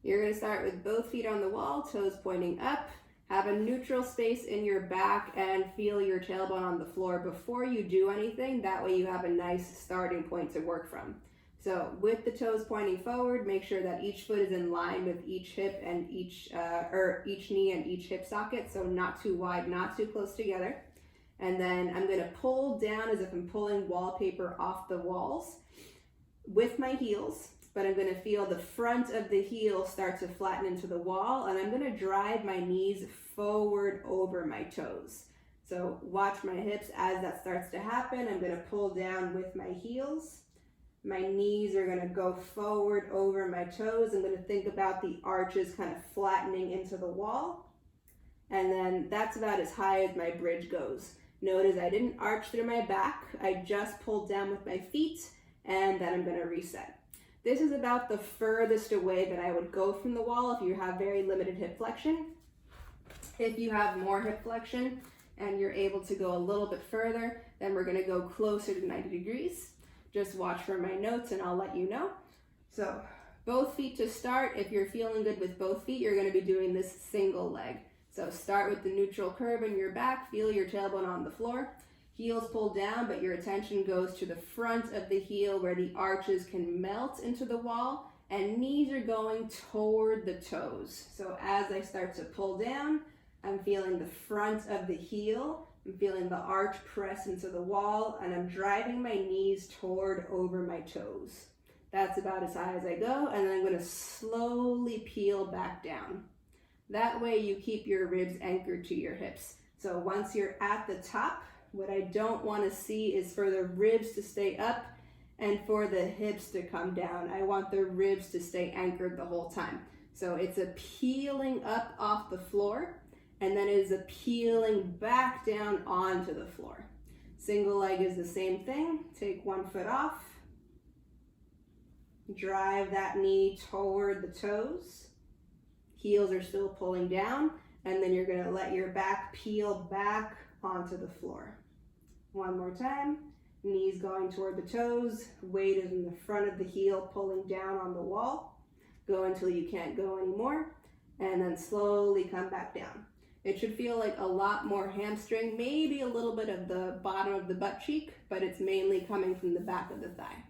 You're going to start with both feet on the wall, toes pointing up. Have a neutral space in your back and feel your tailbone on the floor before you do anything. That way you have a nice starting point to work from. So with the toes pointing forward, make sure that each foot is in line with each hip and each knee and each hip socket. So not too wide, not too close together. And then I'm going to pull down as if I'm pulling wallpaper off the walls with my heels, but I'm going to feel the front of the heel start to flatten into the wall, and I'm going to drive my knees forward over my toes. So watch my hips as that starts to happen. I'm going to pull down with my heels. My knees are going to go forward over my toes. I'm going to think about the arches kind of flattening into the wall. And then that's about as high as my bridge goes. Notice I didn't arch through my back. I just pulled down with my feet, and then I'm going to reset. This is about the furthest away that I would go from the wall if you have very limited hip flexion. If you have more hip flexion and you're able to go a little bit further, then we're going to go closer to 90 degrees. Just watch for my notes and I'll let you know. So both feet to start. If you're feeling good with both feet, you're going to be doing this single leg. So start with the neutral curve in your back, feel your tailbone on the floor. Heels pull down, but your attention goes to the front of the heel where the arches can melt into the wall, and knees are going toward the toes. So as I start to pull down, I'm feeling the front of the heel, I'm feeling the arch press into the wall, and I'm driving my knees toward over my toes. That's about as high as I go, and then I'm going to slowly peel back down. That way you keep your ribs anchored to your hips. So once you're at the top, what I don't want to see is for the ribs to stay up and for the hips to come down. I want the ribs to stay anchored the whole time. So it's a peeling up off the floor, and then it is a peeling back down onto the floor. Single leg is the same thing. Take one foot off. Drive that knee toward the toes. Heels are still pulling down, and then you're going to let your back peel back onto the floor. One more time. Knees going toward the toes. Weight is in the front of the heel pulling down on the wall. Go until you can't go anymore, and then slowly come back down. It should feel like a lot more hamstring, maybe a little bit of the bottom of the butt cheek, but it's mainly coming from the back of the thigh.